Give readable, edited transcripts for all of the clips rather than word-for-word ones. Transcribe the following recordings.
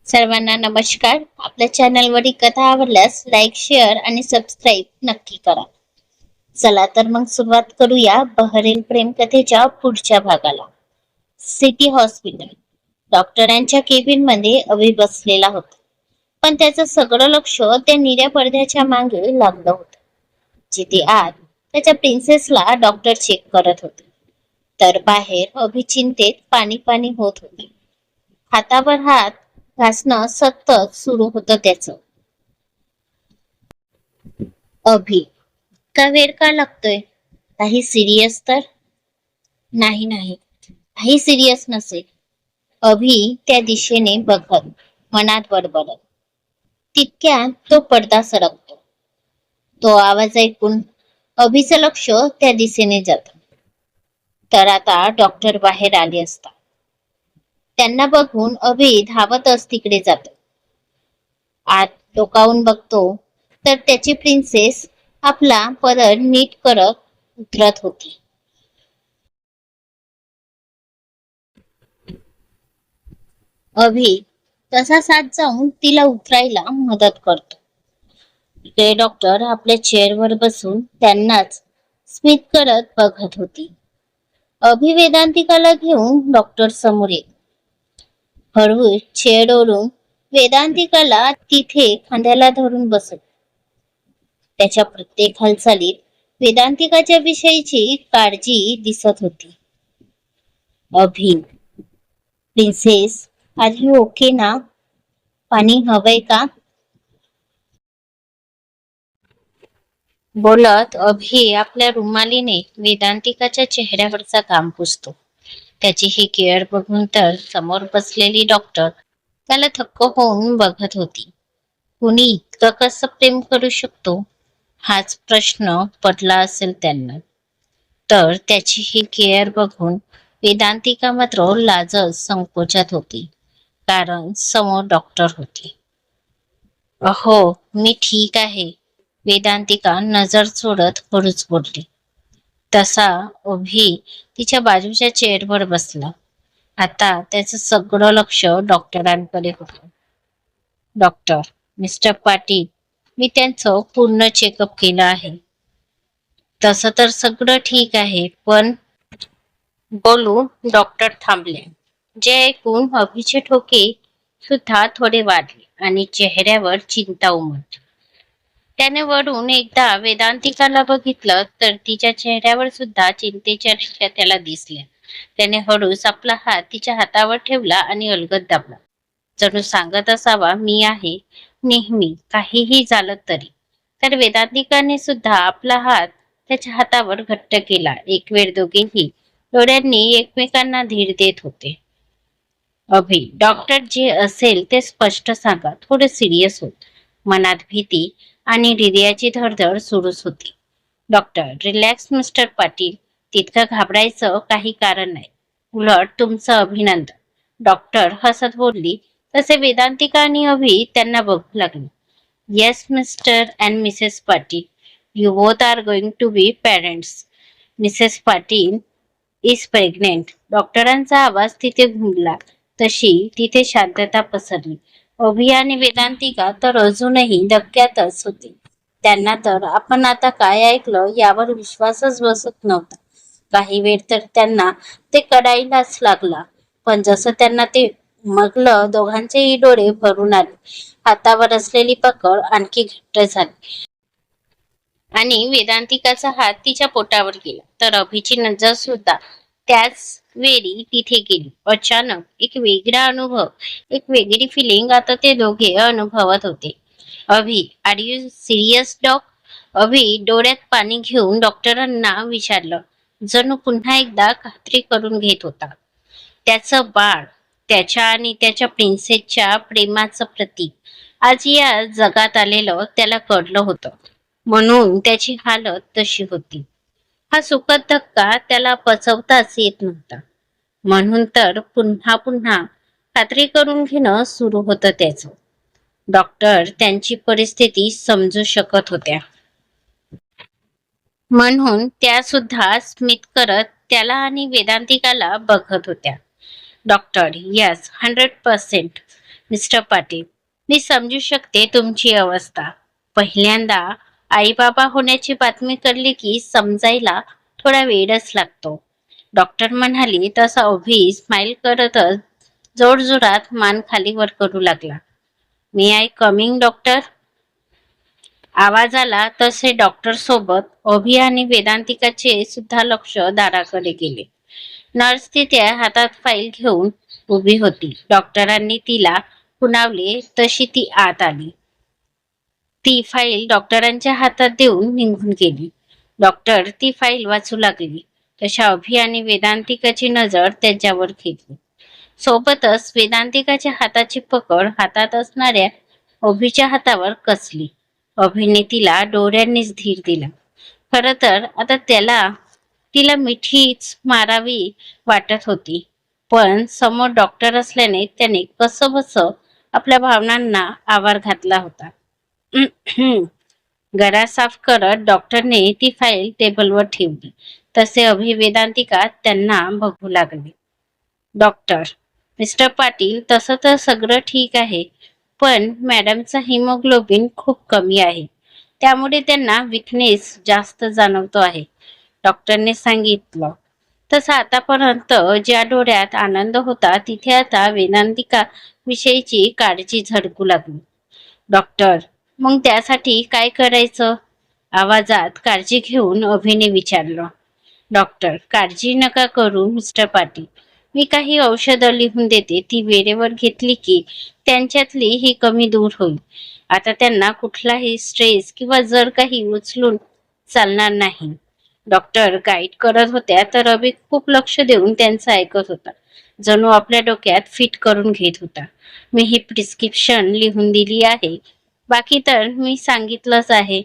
सर्वांना नमस्कार. आपल्या चॅनलवरील कथा आवडल्यास लाईक, शेअर आणि सबस्क्राईब नक्की करा. चला तर मग सुरुवात करूया बहरील प्रेम कथेच्या पुढच्या भागाला. City hospital. डॉक्टरांच्या केबिन मध्ये अभि बसलेला होता, पण त्याचं सगळं लक्ष त्या निळ्या पडद्याच्या मागे लागलं होतं, जिथे आत त्याच्या प्रिन्सेसला डॉक्टर चेक करत होते. तर बाहेर अभि चिंतेत पाणी पाणी होत होती. हातावर हात घासणं सतत सुरू होतं त्याचं. अभि, का वेळ का लागतोय? काही सिरियस तर नाही? नाही, काही सिरियस नसेल. अभि त्या दिशेने बघत मनात बडबडत. तितक्यात तो पडदा सरकतो. तो आवाज ऐकून अभिचं लक्ष त्या दिशेने जात. तर आता डॉक्टर बाहेर आले असता. त्यांना बघून अभि धावतच तिकडे जातो. आत डोकावून बघतो तर त्याची प्रिन्सेस आपला पदर नीट करत उतरत होती. अभि तसा साथ जाऊन तिला उतरायला मदत करतो. ते डॉक्टर आपल्या चेअरवर बसून त्यांनाच स्मित करत बघत होती. अभि वेदांतिकाला घेऊन डॉक्टर समोर येत. हळूच चेअरवरून वेदांतिकाला तिथे खांद्याला धरून बसत. त्याच्या प्रत्येक हालचालीत वेदांतिकाच्या विषयीची काळजी दिसत होती. अभि, प्रिन्सेस, आर यू ओके ना? पाणी हवंय का? बोलत अभि आपल्या रुमालीने वेदांतिकाच्या चेहऱ्यावरचा घाम पुसतो. त्याची ही केअर बघून तर समोर बसलेली डॉक्टर त्याला थक्क होऊन बघत होती. कुणी इतकं कसं प्रेम करू शकतो, हाच प्रश्न पडला असेल त्यांना. तर त्याची ही केअर बघून वेदांतिका मात्र लाजच संकोचात होती, कारण समोर डॉक्टर होती. अहो, मी ठीक आहे, वेदांतिका नजर सोडत हळूच बोलली. तसा अभि तिच्या बाजूच्या चेअरवर बसला. आता त्याचं सगळं लक्ष डॉक्टरांकडे होतं. डॉक्टर, मिस्टर पाटील, मी त्यांचं पूर्ण चेकअप केलं आहे. तसं तर सगळं ठीक आहे, पण बोलून डॉक्टर थांबले. जे ऐकून अभिचे ठोके सुद्धा थोडे वाढले आणि चेहऱ्यावर चिंता उमटली. त्याने वरून एकदा वेदांतिकाला बघितलं तर तिच्या चेहऱ्यावर सुद्धा चिंतेच्या रेषा त्याला दिसल्या. त्याने हळूच आपला हात तिच्या हातावर ठेवला आणि अलगद दाबला, जणू सांगत असावा, मी आहे नेहमी, काहीही झालं तरी. तर वेदांतिकाने सुद्धा आपला हात त्याच्या हातावर घट्ट केला. एक वेळ दोघेही डोळ्यांनी एकमेकांना धीर देत होते. अभि, डॉक्टर, जे असेल ते स्पष्ट सांगा, थोडं सिरियस होत. मनात भीती आणि हृदयाची धडधड सुरूच होती. डॉक्टर, रिलॅक्स मिस्टर पाटील, तितकं घाबरायचं काही कारण नाही. उलट तुमचं अभिनंदन, डॉक्टर हसत बोलली. तसे वेदांतिका आणि अभि त्यांना बघू लागले. Yes mister and missus Patil, you both are going to be parents. Missus Patil is pregnant. डॉक्टरांचा आवाज तिथे घुमला तशी तिथे शांतता पसरली. अभि आणि वेदांतिका तर अजूनही धक्क्यातच होते. त्यांना तर आपण आता काय ऐकलं यावर विश्वासच बसत नव्हता. काही वेळ तर त्यांना ते कळायलाच लागला, पण जसं त्यांना ते मगलं दोघांचेही डोळे भरून आले. हातावर असलेली पकड आणखी घट्ट झाली आणि वेदांतिकाचा हात तिच्या पोटावर गेला. तर अभिची नजर सुद्धा त्याच वेळी तिथे गेली. अचानक एक वेगळा अनुभव, एक वेगळी फिलिंग आता ते दोघे अनुभवत होते. अभि, आर यू सिरियस डॉक? अभि डोळ्यात पाणी घेऊन डॉक्टरांना विचारलं, जणू पुन्हा एकदा खात्री करून घेत होता. त्याचं बाळ, त्याच्या आणि त्याच्या प्रिन्सेसच्या प्रेमाचं प्रतीक आज या जगात आलेलं त्याला कळलं होतं, म्हणून त्याची हालत तशी होती. हा सुखद धक्का त्याला पचवताच येत नव्हता, म्हणून तर पुन्हा पुन्हा खात्री करून घेणं सुरू होतं त्याचं. डॉक्टर त्यांची परिस्थिती समजू शकत होत्या, म्हणून त्या सुद्धा स्मित करत त्याला आणि वेदांतिकाला बघत होत्या. Doctor, yes, 100%. मिस्टर पाटील, मी समजू शकते तुमची अवस्था. पहिल्यांदा आई बाबा होण्याची बातमी कळली की समजायला थोडा वेळच लागतो. डॉक्टर म्हणाली तसा अभि स्माईल करतच जोरजोरात मान खाली वर करू लागला. मी आय कमिंग डॉक्टर? आवाज आला तसे डॉक्टर सोबत अभि आणि वेदांतिकाचे सुद्धा लक्ष दाराकडे गेले. नर्स तिथे हातात फाईल घेऊन उभी होती. डॉक्टरांनी तिला खुणावले तशी ती आत आली. ती फाईल डॉक्टरांच्या हातात देऊन निघून गेली. डॉक्टर ती फाईल वाचू लागली तशा अभि आणि वेदांतिकाची नजर त्याच्यावर खेचली. सोबतच वेदांतिकाच्या हाताची पकड हातात असणाऱ्या अभिच्या हातावर कसली. अभिने तिला डोळ्यांनीच धीर दिला. खर तर आता तिला मिठीच मारावी वाटत होती, पण समोर डॉक्टर असल्याने त्याने कसंबस आपल्या भावनांना आवार घातला होता. गळा साफ करत डॉक्टरने ती फाईल टेबलवर ठेवली. तसे अभिवेदांतिका त्यांना बघू लागले. डॉक्टर, मिस्टर पाटील, तसं तर सगळं ठीक आहे, पण मॅडमचा हिमोग्लोबिन खूप कमी आहे, त्यामुळे त्यांना विकनेस जास्त जाणवतो आहे, डॉक्टरने सांगितलं. तसं आतापर्यंत ज्या डोळ्यात आनंद होता तिथे आता वेदांतिका विषयीची काळजी झळकू लागली. डॉक्टर, मग त्यासाठी काय करायचं? आवाजात काळजी घेऊन अभिने विचारलं. डॉक्टर, काळजी नका करू मिस्टर पाटील, मी काही औषधं लिहून देते, ती वेळेवर घेतली की त्यांच्यातली ही कमी दूर होईल. आता त्यांना कुठलाही स्ट्रेस किंवा जर काही उचलून चालणार नाही. डॉक्टर गाईड करत होत्या तर अभि खूप लक्ष देऊन त्यांचं ऐकत होता, जणू आपल्या डोक्यात फिट करून घेत होता. मी ही प्रिस्क्रिप्शन लिहून दिली आहे, बाकी तर मी सांगितलंच आहे.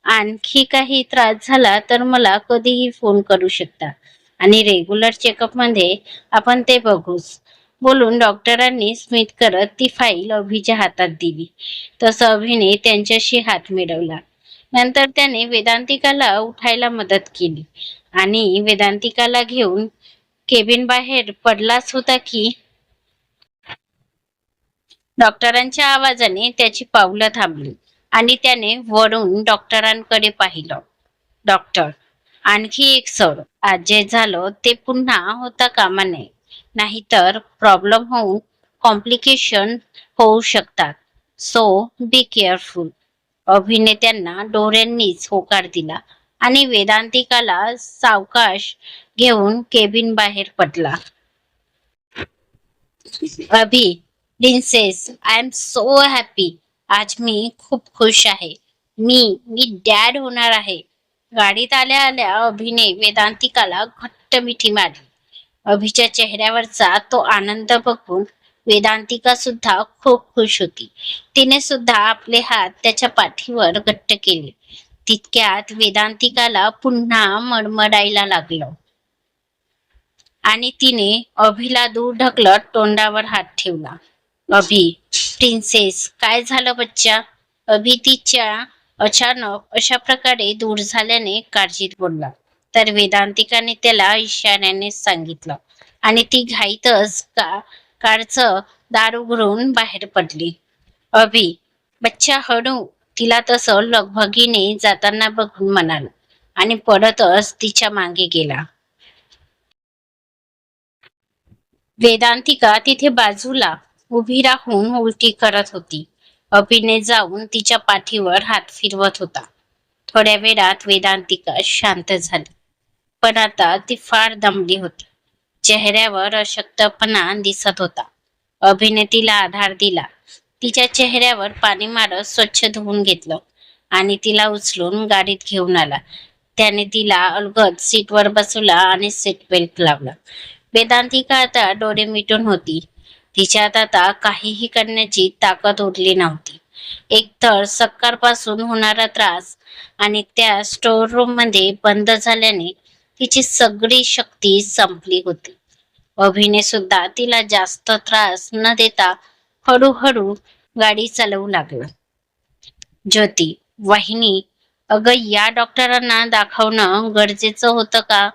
आणखी काही त्रास झाला तर मला कधीही फोन करू शकता आणि रेग्युलर चेकअप मध्ये आपण ते बघूच. बोलून डॉक्टरांनी स्मित करत ती फाईल अभिच्या हातात दिली. तसं अभिने त्यांच्याशी हात मिळवला. नंतर त्याने वेदांतिकाला उठायला मदत केली आणि वेदांतिकाला घेऊन केबिन बाहेर पडलाच होता की डॉक्टरांच्या आवाजाने त्याची पावलं थांबली आणि त्याने वळून डॉक्टरांकडे पाहिलं. डॉक्टर, आणखी एक सर, आज जे झालं ते पुन्हा होता कामा नये, नाहीतर प्रॉब्लेम होऊन कॉम्प्लिकेशन होऊ शकतात. So be careful. अभिने त्यांना डोळ्यांनीच होकार दिला आणि वेदांतिकाला सावकाश घेऊन केबिन बाहेर पडला. Abhi, princess, I am so happy. आज मी खूप खुश आहे. मी डॅड होणार आहे. गाडीत आल्या आल्या अभिने वेदांतिकाला घट्ट मिठी मारली. अभिच्या चेहऱ्यावरचा तो आनंद बघून वेदांतिका सुद्धा खूप खुश होती. तिने सुद्धा आपले हात त्याच्या पाठीवर घट्ट केले. तितक्यात वेदांतिकाला पुन्हा मडमडायला लागलं आणि तिने अभिला दूर ढकलत तोंडावर हात ठेवला. अभि, प्रिन्सेस, काय झालं बच्चा? अभि तिच्या अचानक अशा प्रकारे दूर झाल्याने काळजीत बोलला. तर वेदांतिकाने त्याला इशाऱ्याने सांगितलं आणि ती घाईतच कारचं दार उघडून बाहेर पडली. अभि, बच्चा हळू, तिला तसं लगबगीने जाताना बघून म्हणाला आणि परतच तिच्या मागे गेला. वेदांतिका तिथे बाजूला उभी राहून उलटी करत होती. अभिने जाऊन तिच्या पाठीवर हात फिरवत होता. थोड्या वेळात वेदांतिका शांत झाली, पण आता ती फार दमली होती. चेहऱ्यावर अशक्तपणा दिसत होता. अभिने तिला आधार दिला. तिच्या चेहऱ्यावर पाणी मारत स्वच्छ धुवून घेतलं आणि तिला उचलून गाडीत घेऊन आला. त्याने तिला अलगद सीटवर बसवला आणि सीट बेल्ट लावला. वेदांतिका आता डोळे मिटून होती. तिच्यात आता काहीही करण्याची ताकद उरली नव्हती. एकतर सकाळपासून होणारा त्रास आणि त्या स्टोर रूम मध्ये बंद झाल्याने तिची सगळी शक्ती संपली होती. अभिने सुद्धा तिला जास्त त्रास न देता हळूहळू गाडी चालवू लागला. ज्योती, वाहिनी, अगं या डॉक्टरांना दाखवणं गरजेचं होतं का?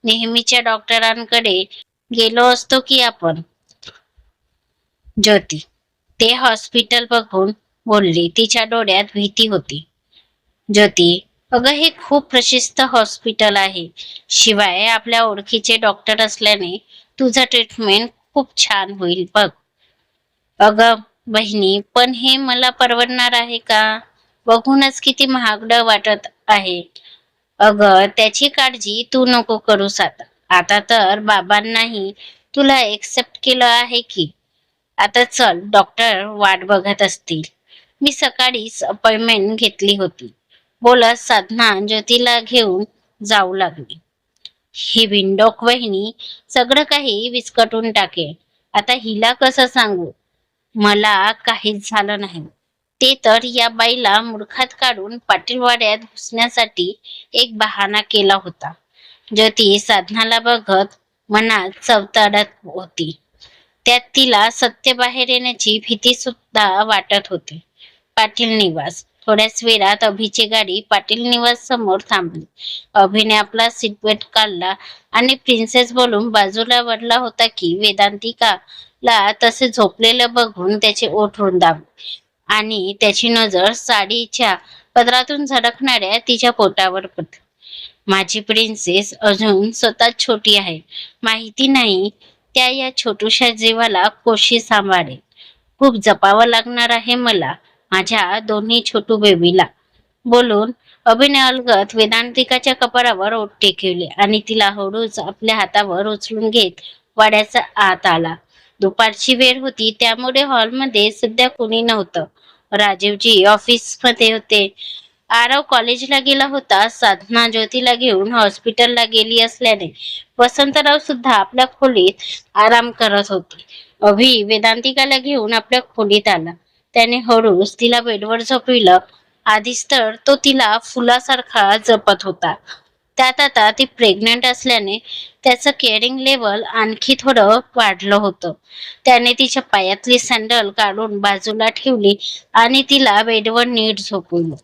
नेहमीच्या डॉक्टरांकडे गेलो असतो की आपण. ज्योती, ते हॉस्पिटल बघून बोलली. तिच्या डोळ्यात भीती होती. ज्योती, अगं हे खूप प्रशिस्त हॉस्पिटल आहे. शिवाय आपल्या ओळखीचे डॉक्टर असल्याने तुझं ट्रीटमेंट खूप छान होईल बघ. अगं बहिणी, पण हे मला परवडणार आहे का? बघूनच किती महागड वाटत आहे. अगं त्याची काळजी तू नको करूस आता. आता तर बाबांनाही तुला एक्सेप्ट केलं आहे की. आता चल, डॉक्टर वाट बघत असतील. मी सकाळीच अपॉइंटमेंट घेतली होती. बोलत साधना ज्योतीला घेऊन जाऊ लागली. ही बिंडोक वहिनी सगळं काही विस्कटून टाकेल. आता हिला कसं सांगू? मला काहीच झालं नाही. ते तर या बाईला मूर्खात काढून पाटीलवाड्यात घुसण्यासाठी एक बहाणा केला होता. ज्योती साधनाला बघत मनात चवताळत होती. त्यात तिला सत्य बाहेर येण्याची भीती सुद्धा वाटत होती. पाटील निवास. थोड्याच वेळात अभिची गाडी पाटील निवास समोर थांबली. अभिने आपला सीट बेल्ट काढला आणि प्रिन्सेस बोलून बाजूला वळला होता की वेदांतिकाला तसे झोपलेलं बघून त्याचे ओठ रुंदावले आणि त्याची नजर साडीच्या पदरातून झळकणाऱ्या तिच्या पोटावर पडली. माझी प्रिन्सेस अजून स्वतः छोटी आहे. माहिती नाही त्या या छोटूशा जीवाला कशी सांभाळेल. खूप जपावं लागणार आहे मला माझ्या दोन्ही छोटू बेबीला. बोलून अभिनय अलगत वेदांतिकाच्या कपाळावर ओठ टेकवले आणि तिला हळूच आपल्या हातावर उचलून घेत वाड्याचा आत आला. दुपारची वेळ होती त्यामुळे हॉलमध्ये सध्या कोणी नव्हतं. राजीवजी ऑफिसमध्ये होते. आरव कॉलेजला गेला होता. साधना ज्योतीला घेऊन हॉस्पिटलला गेली असल्याने वसंतराव सुद्धा आपल्या खोलीत आराम करत होते. अभि वेदांतिकाला घेऊन आपल्या खोलीत आला. त्याने हळूच तिला बेडवर झोपविलं. आधीच तर तो तिला फुलासारखा जपत होता. त्यात आता ती प्रेग्नंट असल्याने त्याचं केअरिंग लेवल आणखी थोडं वाढलं होतं. त्याने तिच्या पायातली सँडल काढून बाजूला ठेवली आणि तिला बेडवर नीट झोपवलं.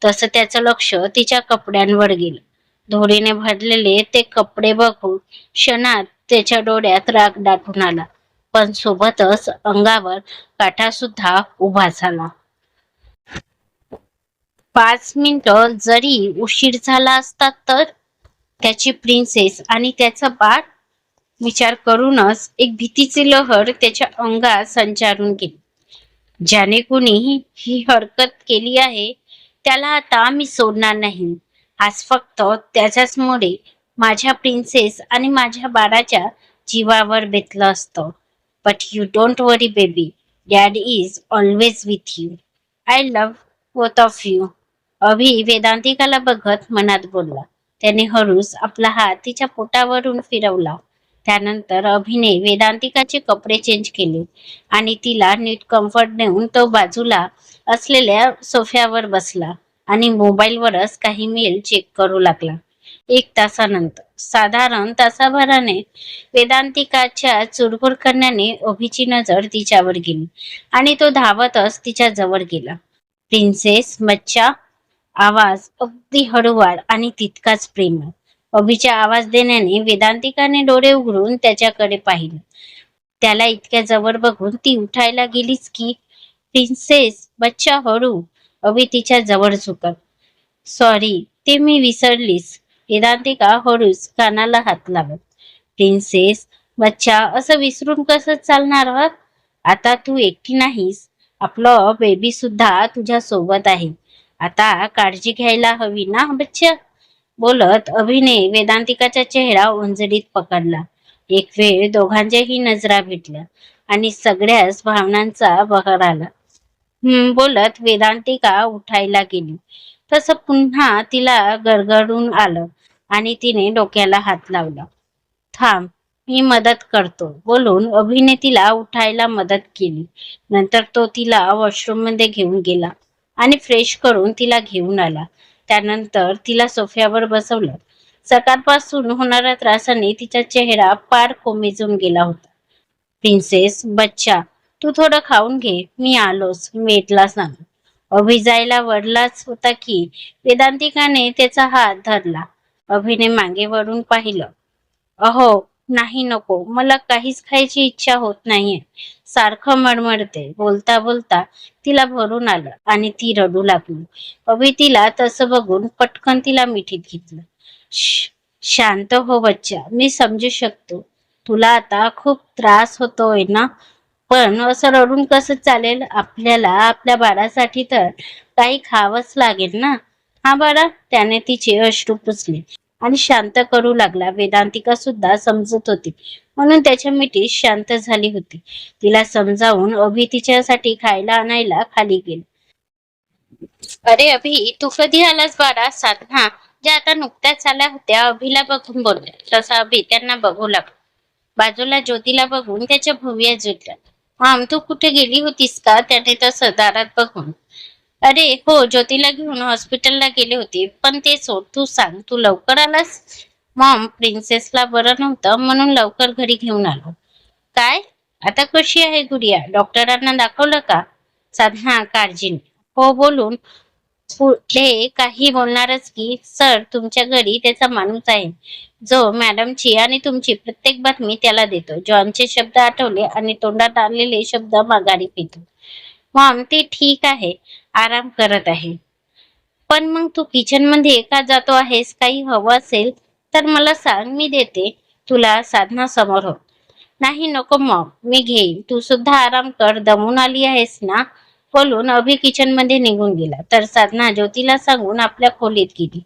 तसं त्याचं लक्ष तिच्या कपड्यांवर गेलं. धुळीने भरलेले ते कपडे बघून क्षणात त्याच्या डोळ्यात राग दाटून आला, पण सोबतच अंगावर काटा सुद्धा उभा झाला. 5 मिनिटं जरी उशीर झाला असता तर त्याची प्रिन्सेस आणि त्याचं बाळ. विचार करूनच एक भीतीची लहर त्याच्या अंगात संचारून गेली. ज्याने कुणी ही हरकत केली आहे त्याला आता मी सोडणार नाही. आज फक्त त्याच्याचमुळे माझ्या प्रिन्सेस आणि माझ्या बाळाच्या जीवावर बेतलं असतं. But you don't worry baby, dad is always with you. I love both of you. Abhi वेदांतिकाला बघत मनात बोलला. त्याने हळूच आपला हात तिच्या पोटावरून फिरवला. त्यानंतर अभिने वेदांतिकाचे कपडे चेंज केले आणि तिला नीट कम्फर्ट देऊन तो बाजूला असलेल्या सोफ्यावर बसला आणि मोबाईलवरच काही मेल चेक करू लागला. 1 तासानंतर, साधारण तासाभराने, वेदांतिकाच्या चुरबुर करण्याने अभिची नजर तिच्यावर गेली आणि तो धावतच तिच्या जवळ गेला. प्रिन्सेस बच्चा. आवाज अगदी हळूवार आणि तितकाच प्रेमळ. अभिच्या आवाज देण्याने वेदांतिकाने डोळे उघडून त्याच्याकडे पाहिलं. त्याला इतक्या जवळ बघून ती उठायला गेलीच की. प्रिन्सेस बच्चा हळू. अभि तिच्या जवळ झुकत. सॉरी, ते मी विसरलीस. वेदांतिका हळूच कानाला हात लावत. प्रिन्सेस बच्चा, असं विसरून कसं चालणार हं? आता तू एकटी नाहीस. आपलं बेबी सुद्धा तुझ्या सोबत आहे. आता काळजी घ्यायला हवी ना बच्चा. बोलत अभिने वेदांतिकाचा चेहरा ओंजळीत पकडला. एक वेळ दोघांच्याही नजरा भेटल्या आणि सगळ्याच भावनांचा बहर आला. बोलत वेदांतिका उठायला गेली तसं पुन्हा तिला गरगरून आलं आणि तिने डोक्याला हात लावला. थांब, मी मदत करतो. बोलून अभिने तिला उठायला मदत केली. नंतर तो तिला वॉशरूम मध्ये घेऊन गेला आणि फ्रेश करून तिला घेऊन आला. त्यानंतर तिला सोफ्यावर बसवलं. सकाळपासून होणाऱ्या त्रासाने तिचा चेहरा पार कोमेजून गेला होता. प्रिन्सेस बच्चा, तू थोडं खाऊन घे, मी आलोच, मेटला सांग. अभि जायला वळलाच होता की वेदांतिकाने त्याचा हात धरला. अभिने मागे वळून पाहिलं. अहो नाही, नको, मला काहीच खायची इच्छा होत नाहीये. सारखं मळमळते. बोलता बोलता तिला भरून आलं आणि ती रडू लागली. अभि तिला तसं बघून पटकन तिला मिठीत घेतलं. शांत हो बच्चा, मी समजू शकतो. तुला आता खूप त्रास होतोय ना, पण असं रडून कसं चालेल? आपल्याला आपल्या बाळासाठी तर काही खावंच लागेल ना. हा बाळा, त्याने तिचे अश्रू पुसले आणि शांत करू लागला. वेदांतिका सुद्धा समजत होती, म्हणून त्याच्या मिठीत शांत झाली होती. तिला समजावून अभि तिच्यासाठी खायला आणायला खाली गेली. अरे अभि, तू कधी आलास बाळा? साधना ज्या आता नुकत्याच आल्या होत्या अभिला बघून बोलल्या. तसा अभि त्यांना बघू लागला. बाजूला ज्योतीला बघून त्याच्या भुवया जुळल्या. माम, तू कुठे गेली होतीस का? त्याने तसं दारात बघून. अरे हो, ज्योतीला घेऊन हॉस्पिटलला गेले होते. पण ते सोड, तू सांग, तू लवकर आलास? मॉम, प्रिन्सेसला बरं नव्हतं म्हणून लवकर घरी घेऊन आलो. काय? आता कशी आहे गुडिया? डॉक्टरांना दाखवलं का? साधना काळजीने हो बोलून पुढे काही बोलणारच की सर, तुमच्या घरी त्याचा माणूस आहे जो मॅडमची आणि तुमची प्रत्येक बातमी त्याला देतो. जॉनचे शब्द आठवले आणि तोंडात आलेले शब्द माघारी फेकले. मॉम, ते ठीक आहे, आराम करत आहे. पण मग तू किचन मध्ये का जातो आहेस? काही हवं असेल तर मला सांग, मी देते तुला. साधना समोर हो. नाही नको मॉम, मी घेईन, तू सुद्धा आराम कर, दमून आली आहेस ना. बोलून अभि किचन मध्ये निघून गेला तर साधना ज्योतीला सांगून आपल्या खोलीत गेली.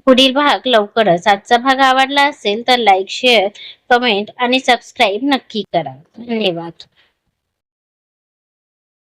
पुढील भाग लवकरच. आजचा भाग आवडला असेल तर लाईक, शेअर, कमेंट आणि सबस्क्राईब नक्की करा. धन्यवाद.